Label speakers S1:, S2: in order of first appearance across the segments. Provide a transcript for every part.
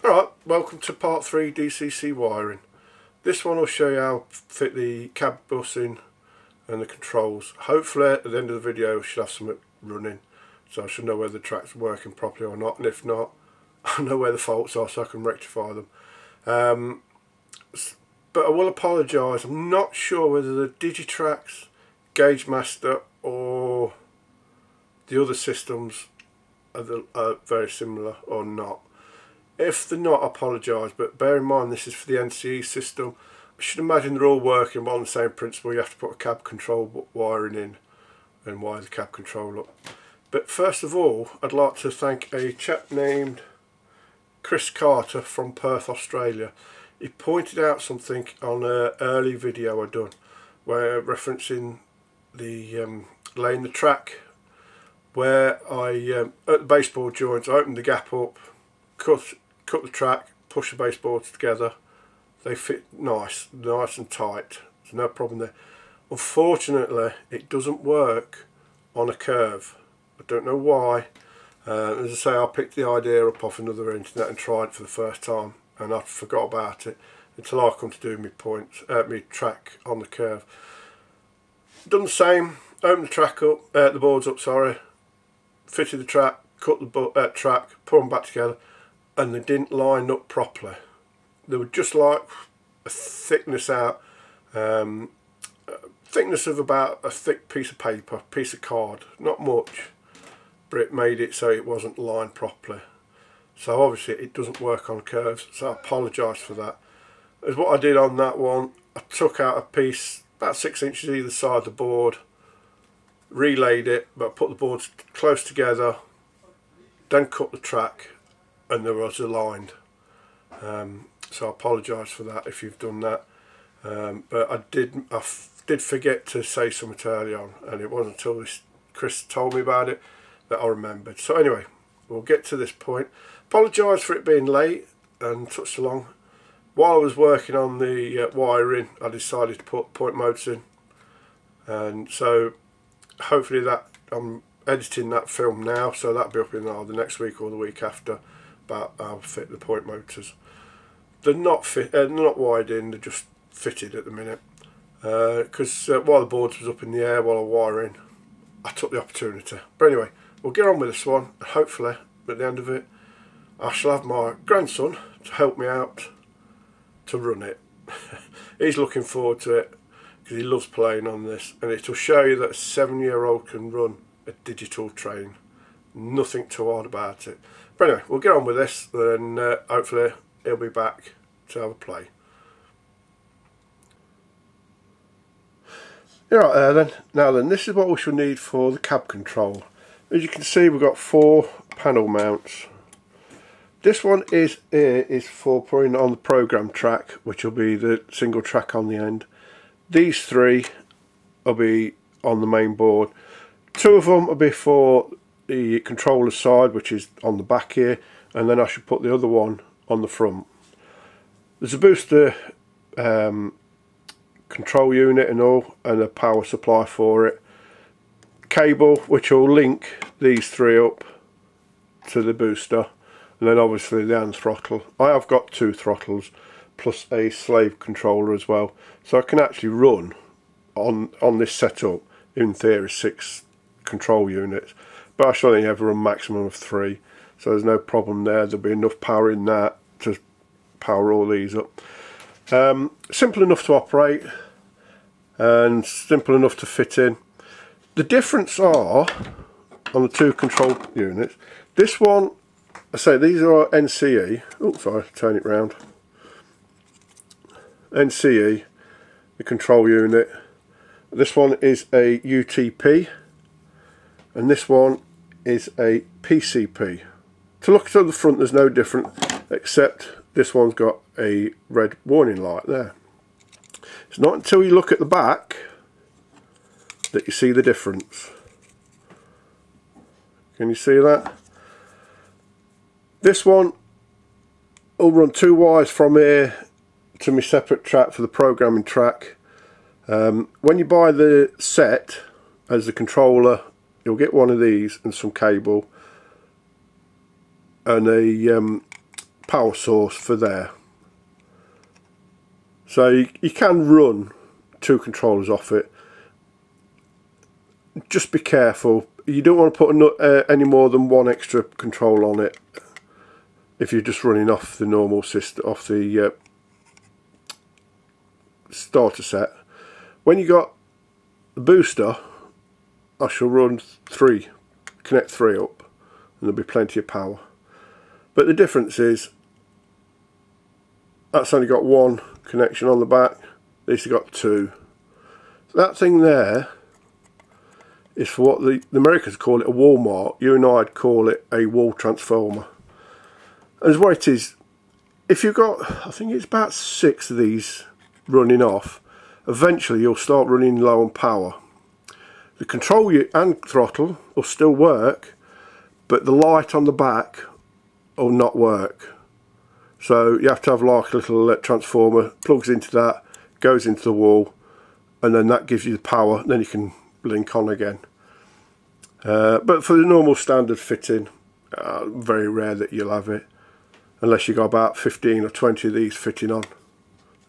S1: Alright, welcome to part 3 DCC wiring. This one will show you how to fit the cab bus in and the controls. Hopefully at the end of the video I should have something running, so I should know whether the track's working properly or not, and if not, I know where the faults are so I can rectify them. But I will apologise, I'm not sure whether the Digitrax, Gauge Master or the other systems are very similar or not. If they're not, I apologise, but bear in mind this is for the NCE system. I should imagine they're all working on the same principle. You have to put a cab control wiring in and wire the cab control up. But first of all, I'd like to thank a chap named Chris Carter from Perth, Australia. He pointed out something on an early video I'd done, where referencing the laying the track, where I at the baseboard joints I opened the gap up, cut the track, push the baseboards together. They fit nice and tight. There's no problem there. Unfortunately, it doesn't work on a curve. I don't know why. As I say, I picked the idea up off another internet and tried it for the first time, and I forgot about it until I come to do my track on the curve. Done the same. Opened the track up, the boards up. Sorry. Fitted the track, cut the track, put them back together, and they didn't line up properly. They were just like a thickness out, thickness of about a thick piece of paper, piece of card, not much, but it made it so it wasn't lined properly. So obviously it doesn't work on curves, so I apologise for that. As what I did on that one, I took out a piece about 6 inches either side of the board, relayed it, but I put the boards close together, then cut the track, and they was aligned. So I apologise for that if you've done that. But I did forget to say something early on, and it wasn't until Chris told me about it that I remembered. So anyway, we'll get to this point. Apologise for it being late and took so long. While I was working on the wiring, I decided to put point motors in, and so hopefully that I'm editing that film now, so that'll be up in the next week or the week after. But I'll fit the point motors. They're not wired in, they're just fitted at the minute. Because while the boards was up in the air while I was wiring, I took the opportunity. But anyway, we'll get on with this one. Hopefully, at the end of it, I shall have my grandson to help me out to run it. He's looking forward to it because he loves playing on this, and it'll show you that a 7-year-old can run a digital train. Nothing too hard about it. But anyway, we'll get on with this, and hopefully he'll be back to have a play. Alright then, now then, this is what we shall need for the cab control. As you can see, we've got 4 panel mounts. This one is for putting on the program track, which will be the single track on the end. These 3 will be on the main board. 2 of them will be for the controller side, which is on the back here, and then I should put the other one on the front. There's a booster control unit and all, and a power supply for it. Cable which will link these 3 up to the booster, and then obviously the hand throttle. I have got 2 throttles plus a slave controller as well, so I can actually run on this setup in theory 6 control units. But I should only ever run maximum of 3, so there's no problem there. There'll be enough power in that to power all these up. Simple enough to operate and simple enough to fit in. The difference are on the 2 control units. This one, I say these are NCE. Oh, sorry, turn it round. NCE, the control unit. This one is a UTP, and this one is a PCP. To look at the front, there's no different, except this one's got a red warning light there. It's not until you look at the back that you see the difference. Can you see that? This one will run 2 wires from here to my separate track for the programming track. When you buy the set as the controller, you'll get one of these and some cable and a power source for there. So you can run 2 controllers off it. Just be careful. You don't want to put any more than 1 extra control on it if you're just running off the normal system, off the starter set. When you got the booster, I shall run 3, connect 3 up, and there'll be plenty of power. But the difference is that's only got 1 connection on the back. This has got 2. That thing there is for what the Americans call it a wall mart. You and I'd call it a wall transformer. And what it is, if you've got, I think it's about 6 of these running off, eventually you'll start running low on power. The control and throttle will still work, but the light on the back will not work. So you have to have like a little transformer, plugs into that, goes into the wall, and then that gives you the power, then you can link on again. But for the normal standard fitting, very rare that you'll have it, unless you got about 15 or 20 of these fitting on.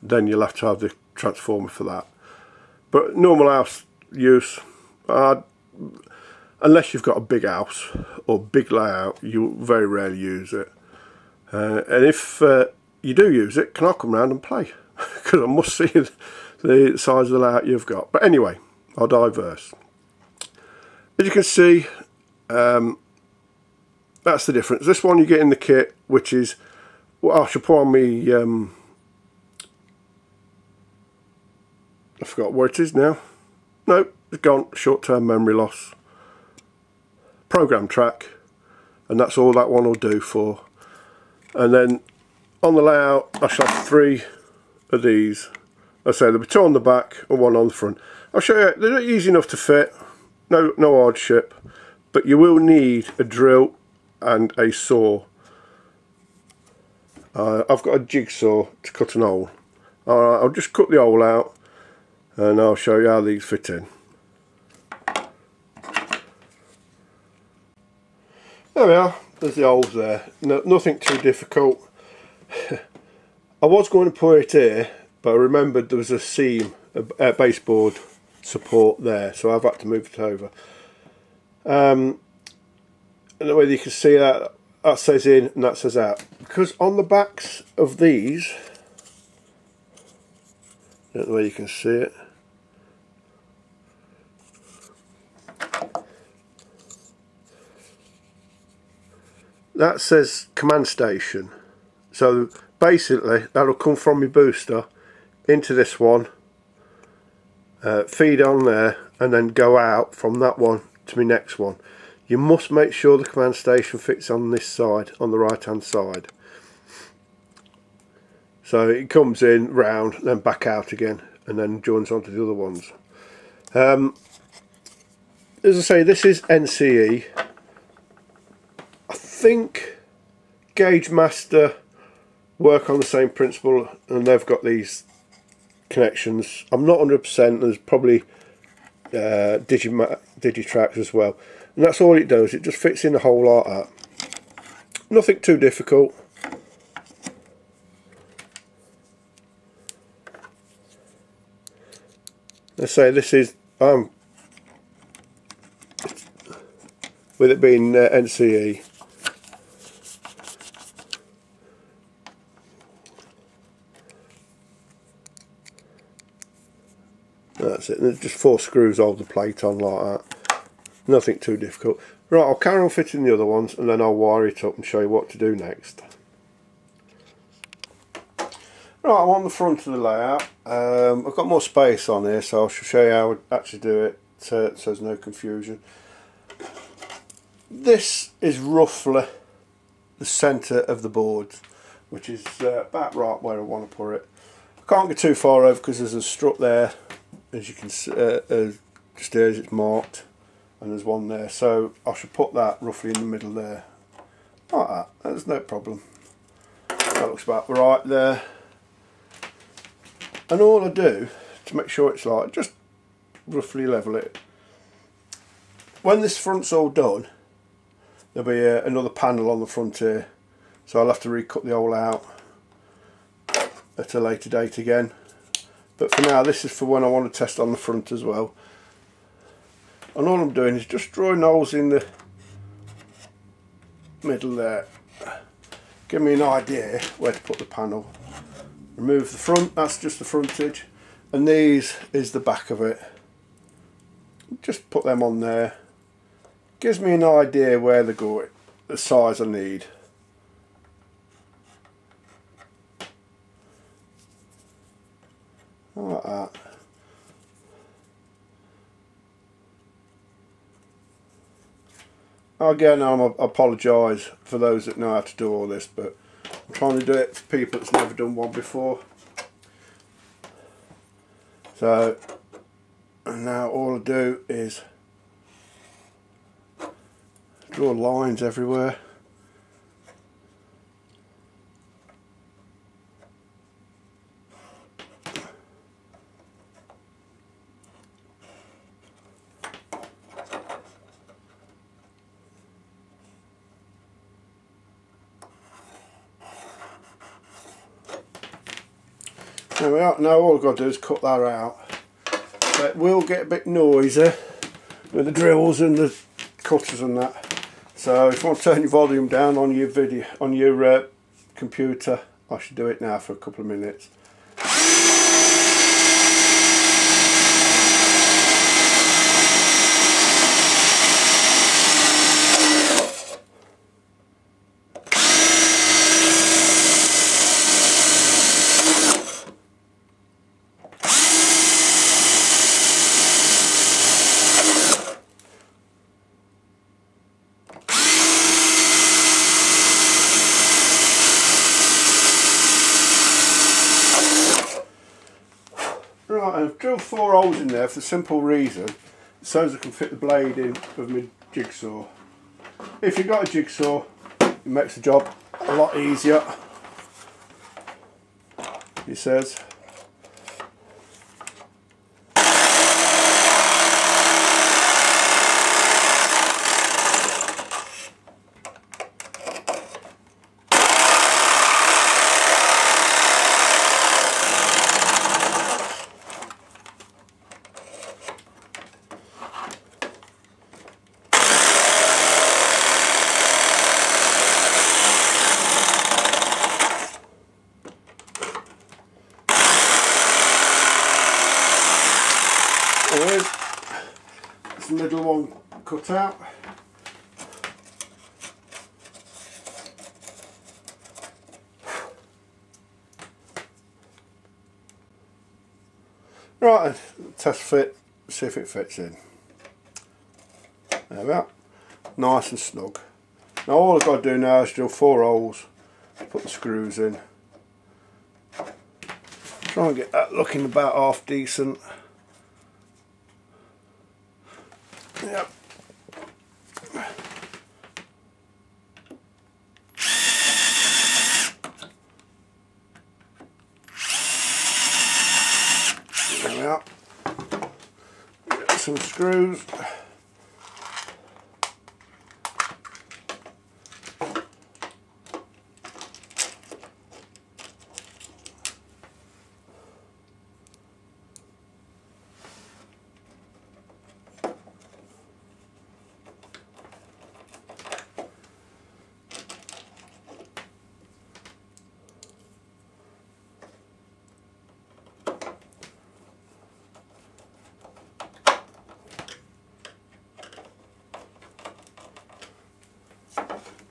S1: Then you'll have to have the transformer for that. But normal house use, unless you've got a big house or big layout, you very rarely use it. And if you do use it, can I come round and play? Because I must see the size of the layout you've got. But anyway, I'll diverse. As you can see, that's the difference. This one you get in the kit, which is what I should put on me. I forgot where it is now. No, it's gone. Short-term memory loss. Program track, and that's all that one will do for. And then on the layout, I shall have 3 of these. I say there'll be 2 on the back and 1 on the front. I'll show you. They're easy enough to fit. No hardship, but you will need a drill and a saw. I've got a jigsaw to cut an hole. I'll just cut the hole out and I'll show you how these fit in. There we are, there's the holes there. No, nothing too difficult. I was going to put it here, but I remembered there was a seam, a baseboard support there, so I've had to move it over. And whether you can see that, that says in and that says out, because on the backs of these, I don't know whether you can see it, that says command station. So basically that'll come from your booster into this one, feed on there, and then go out from that one to my next one. You must make sure the command station fits on this side, on the right hand side. So it comes in round, then back out again, and then joins onto the other ones. As I say, this is NCE. I think Gauge Master work on the same principle, and they've got these connections. I'm not 100%. There's probably Digitracks as well, and that's all it does. It just fits in the hole like that. Nothing too difficult. Let's say this is with it being NCE. That's it. There's just 4 screws hold the plate on like that. Nothing too difficult. Right, I'll carry on fitting the other ones and then I'll wire it up and show you what to do next. Right, I'm on the front of the layout. I've got more space on here, so I'll show you how I actually do it so there's no confusion. This is roughly the centre of the board, which is about right where I want to put it. I can't get too far over because there's a strut there, as you can see, just there as it's marked, and there's one there, so I should put that roughly in the middle there, like that. That's no problem. That looks about right there. And all I do to make sure it's like, just roughly level it. When this front's all done, there'll be another panel on the front here, so I'll have to recut the hole out at a later date again. But for now, this is for when I want to test on the front as well. And all I'm doing is just drawing holes in the middle there. Give me an idea where to put the panel. Remove the front, that's just the frontage, and these is the back of it. Just put them on there. Gives me an idea where they're going, the size I need. Like that. Again, I apologise for those that know how to do all this, but I'm trying to do it for people that's never done one before. So, and now all I do is draw lines everywhere. There we are. Now all I've got to do is cut that out. But it will get a bit noisy with the drills and the cutters and that. So if you want to turn your volume down on your video, on your computer, I should do it now for a couple of minutes. Right, I've drilled 4 holes in there for the simple reason so as I can fit the blade in with my jigsaw. If you've got a jigsaw, it makes the job a lot easier, he says. There is. It's the middle one cut out. Right, test fit, see if it fits in. There we are. Nice and snug. Now all I've got to do now is drill 4 holes, put the screws in. Try and get that looking about half decent. Yep. There we are. Get some screws.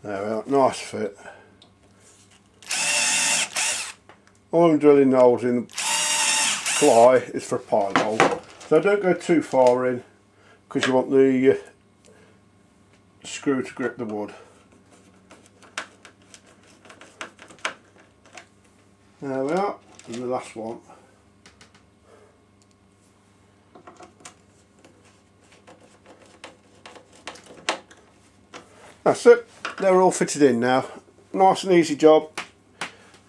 S1: There we are, nice fit. All I'm drilling holes in the ply is for a pile hole. So don't go too far in because you want the screw to grip the wood. There we are, and the last one. That's it. They're all fitted in now. Nice and easy job.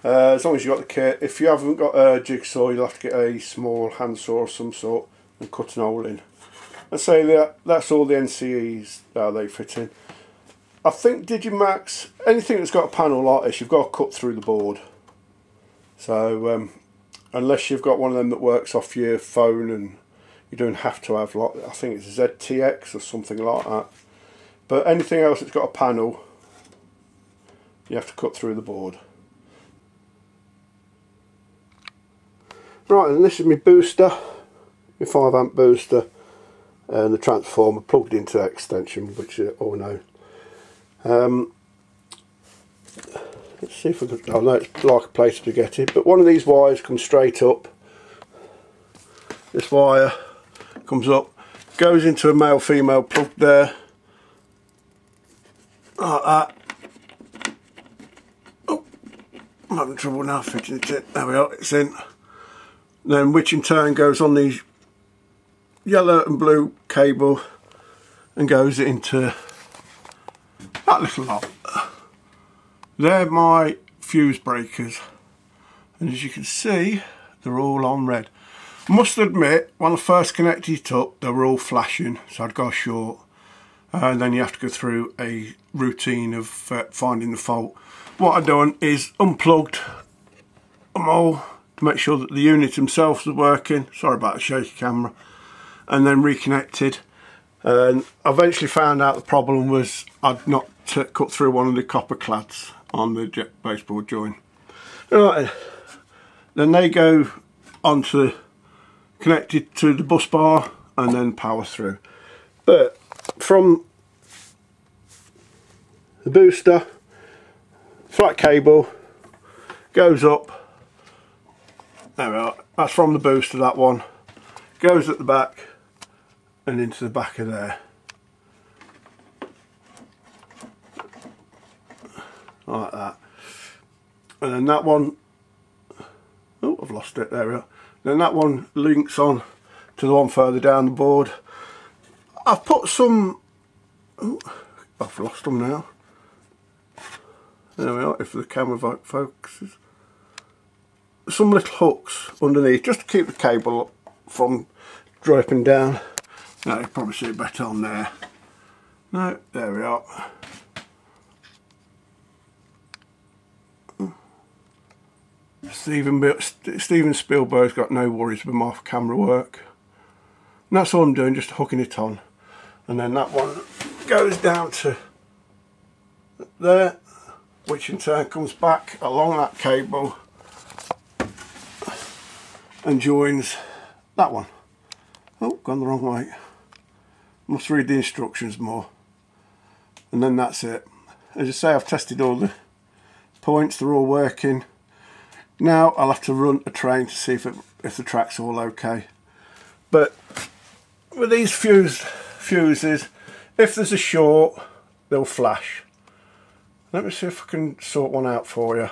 S1: As long as you've got the kit. If you haven't got a jigsaw, you'll have to get a small handsaw of some sort and cut an hole in. Let's say that's all the NCEs how they fit in. I think Digimax, anything that's got a panel like this, you've got to cut through the board. So unless you've got one of them that works off your phone, and you don't have to have, like, I think it's ZTX or something like that. But anything else that's got a panel, you have to cut through the board. Right, and this is my booster, my 5 amp booster, and the transformer plugged into that extension, which you all know. Let's see if I can, oh no, it's like a place to get it, but one of these wires comes straight up. This wire comes up, goes into a male-female plug there, like that. Oh, I'm having trouble now fitting it in. There we are, it's in. Then which in turn goes on these yellow and blue cable and goes into that little lot. They're my fuse breakers, and as you can see, they're all on red. I must admit, when I first connected it up, they were all flashing, so I'd go short, and then you have to go through a routine of finding the fault. What I've done is unplugged them all to make sure that the unit themselves are working. Sorry about the shaky camera. And then reconnected, and I eventually found out the problem was I'd not cut through one of the copper clads on the jet baseboard joint. Right, then they go onto connected to the bus bar and then power through. But from the booster, flat cable goes up. There we are. That's from the booster, that one goes at the back and into the back of there, like that. And then that one, oh, I've lost it, there we are. Then that one links on to the one further down the board. I've put some, oh, I've lost them now. There we are, if the camera focuses. Some little hooks underneath, just to keep the cable from dropping down. Now you probably see it better on there. No, there we are. Steven Spielberg's got no worries with my camera work. And that's all I'm doing, just hooking it on. And then that one goes down to there, which in turn comes back along that cable and joins that one. Oh, gone the wrong way. Must read the instructions more. And then that's it. As I say, I've tested all the points, they're all working. Now I'll have to run a train to see if the track's all okay. But with these fuses, if there's a short, they'll flash. Let me see if I can sort one out for you.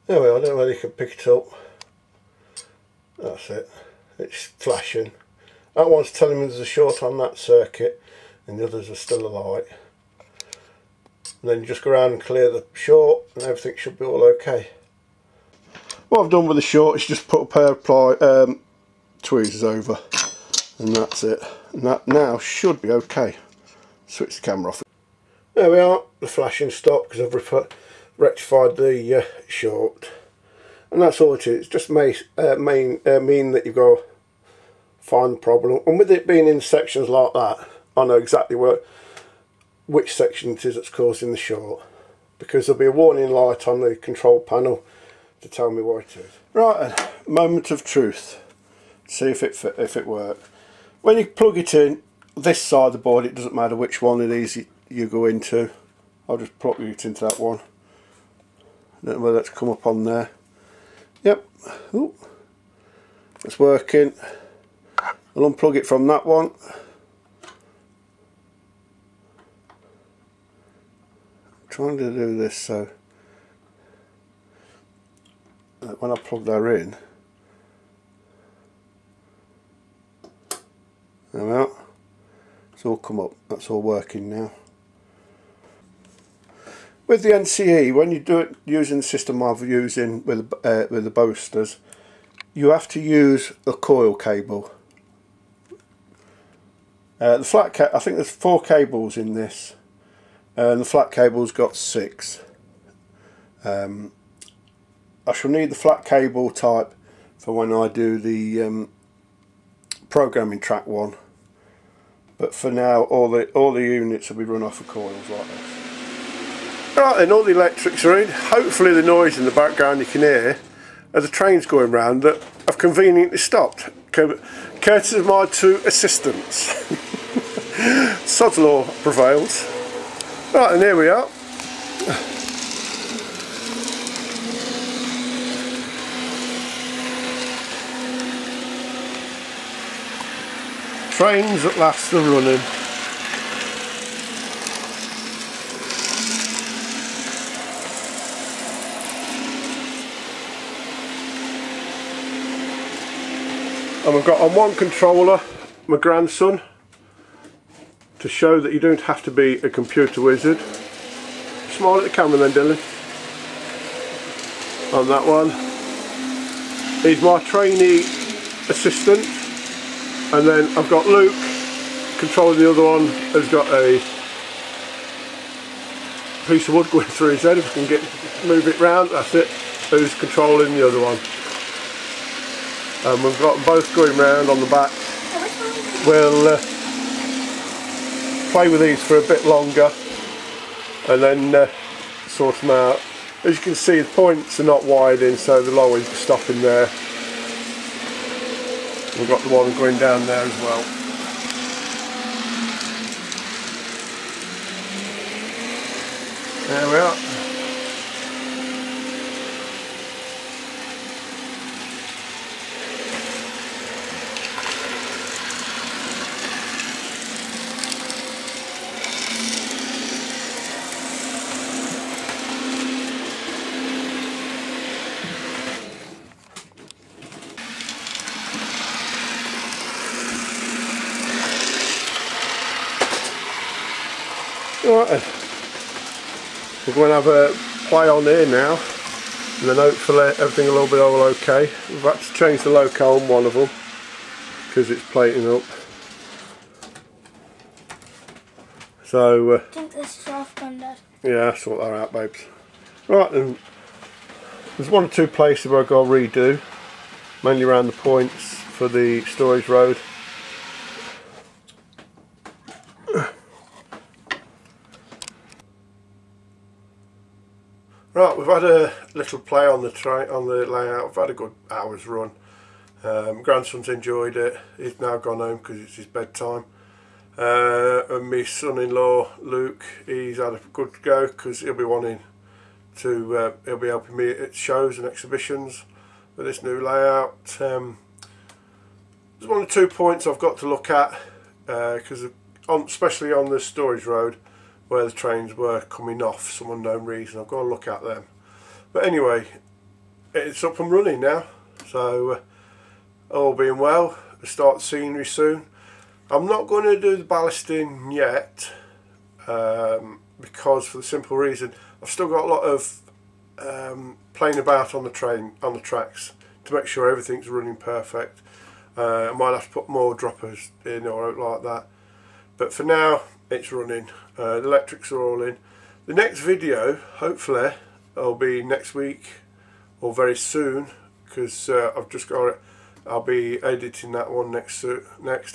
S1: There we are, I don't know whether you can pick it up. That's it, it's flashing. That one's telling me there's a short on that circuit and the others are still alight. And then you just go around and clear the short and everything should be all okay. What I've done with the short is just put a pair of tweezers over, and that's it. And that now should be okay. Switch the camera off. There we are, the flashing stopped because I've rectified the short. And that's all it is. It's just mean that you've got to find the problem. And with it being in sections like that, I know exactly which section it is that's causing the short, because there'll be a warning light on the control panel to tell me what it is. Right, a moment of truth. See if it works. When you plug it in, this side of the board, it doesn't matter which one of these you go into. I'll just plug it into that one. I don't know whether that's come up on there. Yep, ooh, it's working. I'll unplug it from that one. I'm trying to do this so that when I plug that in, there we are. It's all come up. That's all working now. With the NCE, when you do it using the system I'm using with the boosters, you have to use a coil cable. The flat I think there's 4 cables in this, and the flat cable's got 6. I shall need the flat cable type for when I do the programming track 1, but for now all the units will be run off of coils like this. Right then, all the electrics are in. Hopefully the noise in the background you can hear as the train's going round that I've conveniently stopped, courtesy of my 2 assistants. Sod's law prevails. Right, and here we are. Trains at last are running. And we've got on one controller my grandson, to show that you don't have to be a computer wizard. Smile at the camera then, Dylan. On that one, he's my trainee assistant, and then I've got Luke controlling the other one. Has got a piece of wood going through his head. If I can move it round, that's it. Who's controlling the other one? And we've got them both going round on the back. We'll play with these for a bit longer and then sort them out. As you can see, the points are not wide in, so they'll always be stopping there. We've got the one going down there as well. There we are. Right then, we're going to have a play on here now, and then hopefully everything will all be all okay. We've had to change the loco on one of them because it's plating up. So
S2: I think this is off, Grandad.
S1: Yeah, sort that out, babes. Right then, there's 1 or 2 places where I've got to redo, mainly around the points for the storage road. Right, we've had a little play on the layout. We've had a good hour's run. Grandson's enjoyed it. He's now gone home because it's his bedtime. And my son-in-law Luke, he's had a good go because he'll be wanting to. He'll be helping me at shows and exhibitions with this new layout. There's 1 or 2 points I've got to look at because, especially on the storage road, where the trains were coming off for some unknown reason. I've got to look at them. But anyway, it's up and running now. So all being well, we'll start the scenery soon. I'm not going to do the ballasting yet because, for the simple reason, I've still got a lot of playing about on the tracks to make sure everything's running perfect. I might have to put more droppers in or out like that. But for now, it's running. The electrics are all in. The next video, hopefully, will be next week or very soon, because I've just got it. I'll be editing that one next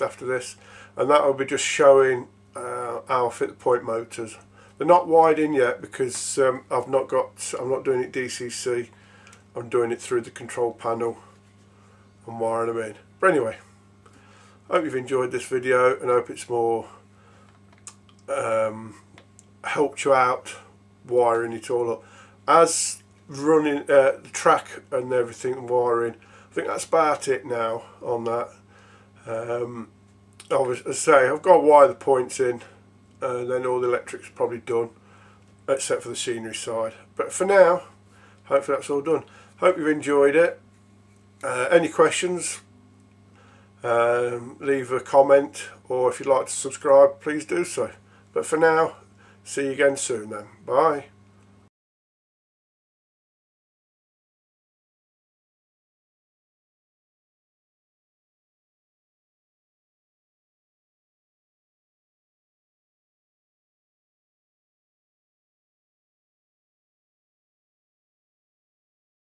S1: after this, and that will be just showing how I fit the point motors. They're not wide in yet because I'm not doing it DCC. I'm doing it through the control panel and wiring them in. But anyway, I hope you've enjoyed this video, and I hope it's more helped you out wiring it all up. As running the track and everything and wiring, I think that's about it now on that. As I say, I've got to wire the points in, and then all the electrics probably done except for the scenery side. But for now, hopefully that's all done. Hope you've enjoyed it. Any questions, leave a comment, or if you'd like to subscribe, please do so. But for now, see you again soon then. Bye.